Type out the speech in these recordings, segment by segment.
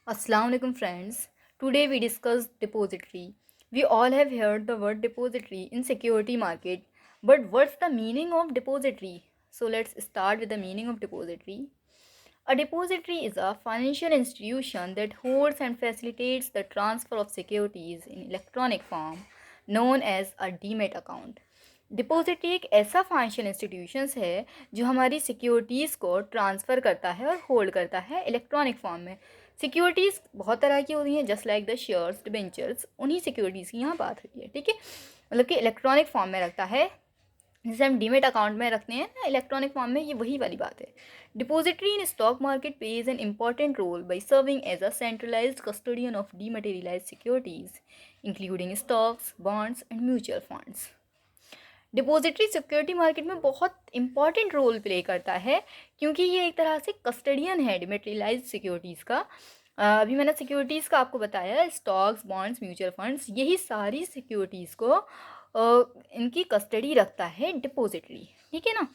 Assalamu alaikum friends. Today we discuss depository. We all have heard the word depository in security market, but what's the meaning of depository? So let's start with the meaning of depository. A depository is a financial institution that holds and facilitates the transfer of securities in electronic form known as a demat account. Depository एक ऐसा financial institutions है जो हमारी securities को transfer करता है और hold करता है इलेक्ट्रॉनिक फॉर्म में। सिक्योरिटीज़ बहुत तरह की होती हैं, just like the shares, debentures, उन्हीं सिक्योरिटीज़ की यहाँ बात होती है। ठीक है, मतलब कि इलेक्ट्रॉनिक फॉर्म में रखता है, जैसे हम डीमेट अकाउंट में रखते हैं ना इलेक्ट्रॉनिक फॉर्म में, ये वही वाली बात है। Depository in stock market plays an important role by serving as a centralized custodian of dematerialized securities including stocks, bonds and mutual funds. Depository security market में बहुत इंपॉर्टेंट रोल प्ले करता है क्योंकि ये एक तरह से कस्टडियन है डिमेटेरियलाइज्ड सिक्योरिटीज़ का। अभी मैंने सिक्योरिटीज़ का आपको बताया, स्टॉक्स, बॉन्ड्स, म्यूचुअल फंड्स, यही सारी सिक्योरिटीज़ को इनकी कस्टडी रखता है डिपॉजिटरी। ठीक है ना।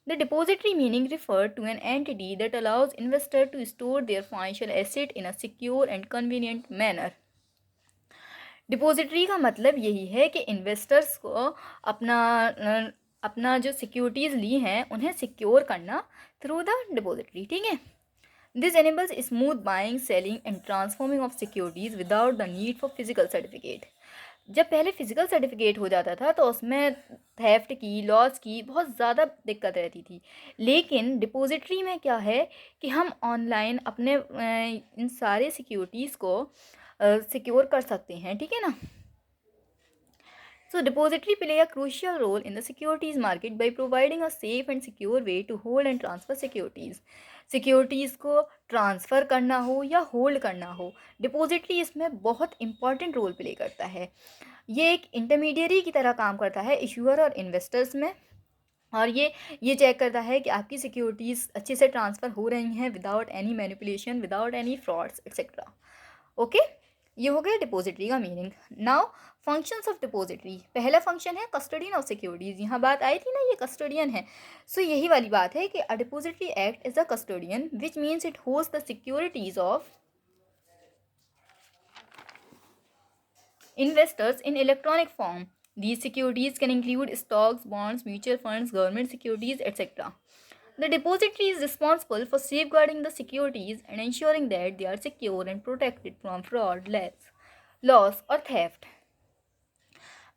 The depository meaning refer to an entity that allows investor to store their financial asset in a secure and convenient manner. Depository का मतलब यही है कि इन्वेस्टर्स को अपना अपना जो सिक्योरिटीज़ ली हैं उन्हें सिक्योर करना थ्रू द डिपॉजिटरी। ठीक है, this enables smooth buying, selling and transforming of securities without the need for physical certificate. जब पहले फिजिकल सर्टिफिकेट हो जाता था तो उसमें थेफ्ट की, लॉस की बहुत ज़्यादा दिक्कत रहती थी, लेकिन डिपॉजिटरी में क्या है कि हम ऑनलाइन अपने इन सारे सिक्योरिटीज़ को सिक्योर कर सकते हैं। ठीक है ना। So depository play a crucial role in the securities market by providing a safe and secure way to hold and transfer securities. Securities को ट्रांसफ़र करना हो या होल्ड करना हो, डिपॉजिटरी इसमें बहुत इंपॉर्टेंट रोल प्ले करता है। ये एक इंटरमीडियरी की तरह काम करता है इशूअर और इन्वेस्टर्स में, और ये चेक करता है कि आपकी सिक्योरिटीज़ अच्छे से ट्रांसफ़र हो रही हैं without any manipulation, without any frauds etcetera. Okay, ये हो गया डिपॉजिटरी का meaning. Now functions of depository. पहला फंक्शन है कस्टडियन ऑफ सिक्योरिटीज़। यहाँ बात आई थी ना, ये कस्टडियन है। सो यही वाली बात है कि a depository act is a custodian which means it holds the securities of investors in electronic form. These securities can include stocks, bonds, mutual funds, government securities, etc. The depository is responsible for safeguarding the securities and ensuring that they are secure and protected from fraud, loss और theft.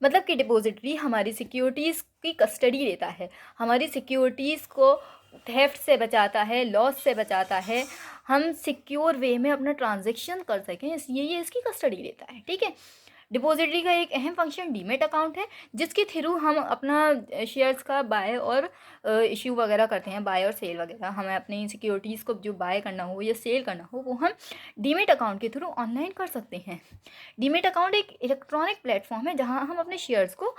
मतलब कि depository हमारी securities की custody लेता है, हमारी securities को theft से बचाता है, लॉस से बचाता है, हम सिक्योर वे में अपना ट्रांजैक्शन कर सकें, इसलिए ये इसकी कस्टडी लेता है। ठीक है, डिपॉजिटरी का एक अहम फंक्शन डीमेट अकाउंट है जिसके थ्रू हम अपना शेयर्स का बाय और इश्यू वगैरह करते हैं, बाय और सेल वगैरह। हमें अपनी सिक्योरिटीज़ को जो बाय करना हो या सेल करना हो वो हम डीमेट अकाउंट के थ्रू ऑनलाइन कर सकते हैं। डीमेट अकाउंट एक इलेक्ट्रॉनिक प्लेटफॉर्म है जहां हम अपने शेयर्स को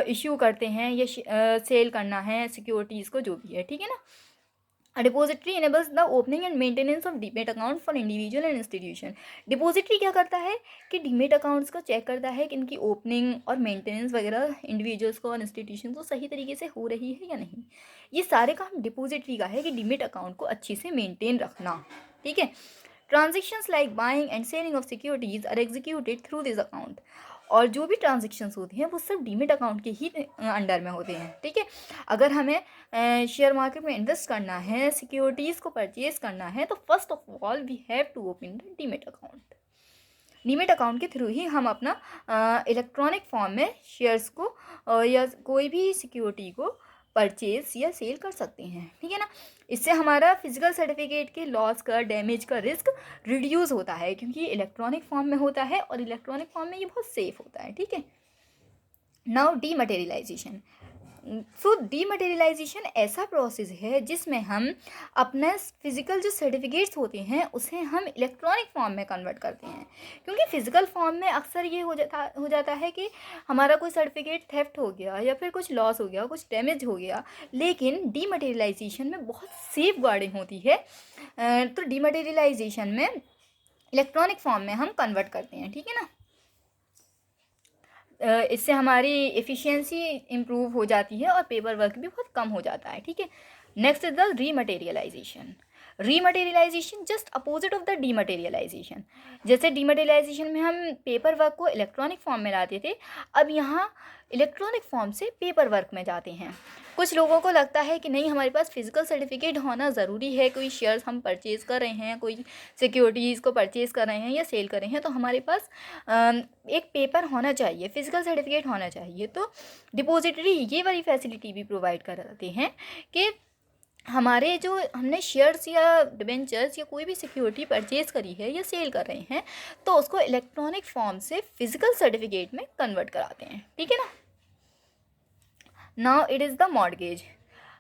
इश्यू करते हैं या सेल करना है सिक्योरिटीज़ को, जो भी है। ठीक है ना। A depository enables the opening and maintenance of demat account for individual and institution. Depository क्या करता है कि डीमेट अकाउंट्स को चेक करता है कि इनकी ओपनिंग और मेंटेनेंस वगैरह इंडिविजुअल्स को और इंस्टीट्यूशन को सही तरीके से हो रही है या नहीं। ये सारे काम डिपॉजिटरी का है कि डीमेट अकाउंट को अच्छे से मेंटेन रखना। ठीक है, transactions like buying and selling of securities are executed through this account. और जो भी ट्रांजेक्शन्स होती हैं वो सब डीमेट अकाउंट के ही अंडर में होते हैं। ठीक है, अगर हमें शेयर मार्केट में इन्वेस्ट करना है, सिक्योरिटीज़ को परचेज करना है, तो first of all we have to open the demat account. Demat account के थ्रू ही हम अपना इलेक्ट्रॉनिक फॉर्म में शेयर्स को या कोई भी सिक्योरिटी को परचेज या सेल कर सकते हैं। ठीक है ना। इससे हमारा फिजिकल सर्टिफिकेट के लॉस का, डैमेज का रिस्क रिड्यूस होता है क्योंकि ये इलेक्ट्रॉनिक फॉर्म में होता है और इलेक्ट्रॉनिक फॉर्म में ये बहुत सेफ होता है। ठीक है। Now dematerialisation. सो डीमटेरियलाइजेशन ऐसा प्रोसेस है जिसमें हम अपना फिजिकल जो सर्टिफिकेट्स होते हैं उसे हम इलेक्ट्रॉनिक फॉर्म में कन्वर्ट करते हैं, क्योंकि फिजिकल फॉर्म में अक्सर ये हो जाता है कि हमारा कोई सर्टिफिकेट थेफ्ट हो गया या फिर कुछ लॉस हो गया, कुछ डैमेज हो गया, लेकिन डीमटेरियलाइजेशन में बहुत सेफ गार्डिंग होती है। तो डीमटेरियलाइजेशन में इलेक्ट्रॉनिक फॉर्म में हम कन्वर्ट करते हैं। ठीक है ना। इससे हमारी एफिशिएंसी इम्प्रूव हो जाती है और पेपर वर्क भी बहुत कम हो जाता है। ठीक है। Next is the rematerialisation. Rematerialisation just opposite of the dematerialisation. जैसे डीमटेरियलाइजेशन में हम पेपर वर्क को इलेक्ट्रॉनिक फॉर्म में लाते थे, अब यहाँ इलेक्ट्रॉनिक फॉर्म से पेपर वर्क में जाते हैं। कुछ लोगों को लगता है कि नहीं, हमारे पास फिजिकल सर्टिफिकेट होना ज़रूरी है, कोई शेयर्स हम परचेज़ कर रहे हैं, कोई सिक्योरिटीज़ को परचेज़ कर रहे हैं या सेल कर रहे हैं, तो हमारे पास एक पेपर होना चाहिए, फिजिकल सर्टिफिकेट होना चाहिए। तो डिपॉजिटरी ये वाली फैसिलिटी भी प्रोवाइड कराते हैं कि हमारे जो हमने शेयर्स या डिबेंचर्स या कोई भी सिक्योरिटी परचेज़ करी है या सेल कर रहे हैं, तो उसको इलेक्ट्रॉनिक फॉर्म से फिजिकल सर्टिफिकेट में कन्वर्ट कराते हैं। ठीक है ना। Now it is the mortgage.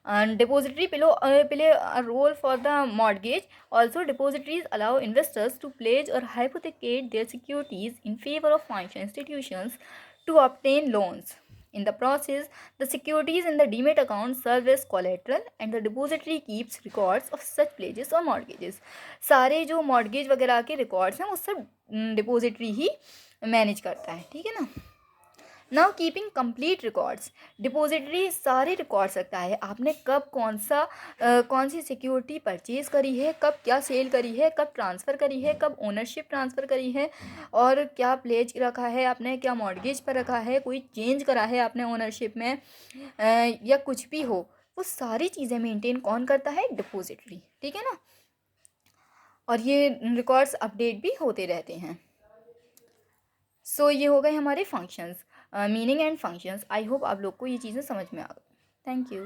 And depository play a role for the mortgage. Also, depositories allow investors to pledge or hypothecate their securities in favor of financial institutions to obtain loans. In the process, the securities in the demat account serve as collateral and the depository keeps records of such pledges or mortgages. सारे जो mortgage वगैरह के records हैं वो सब depository ही manage करता है। ठीक है ना। Now keeping complete records. Depository सारे रिकॉर्ड्स रखता है, आपने कब कौन सी सिक्योरिटी परचेज़ करी है, कब क्या सेल करी है, कब ट्रांसफ़र करी है, कब ओनरशिप ट्रांसफ़र करी है, और क्या प्लेज रखा है आपने, क्या मॉर्गेज पर रखा है, कोई चेंज करा है आपने ओनरशिप में, या कुछ भी हो, वो सारी चीज़ें मेंटेन कौन करता है? डिपॉजिटरी। ठीक है ना। और ये रिकॉर्ड्स अपडेट भी होते रहते हैं। सो ये हो गए हमारे functions, meaning and functions. I hope आप लोग को ये चीज़ें समझ में आ गई। Thank you.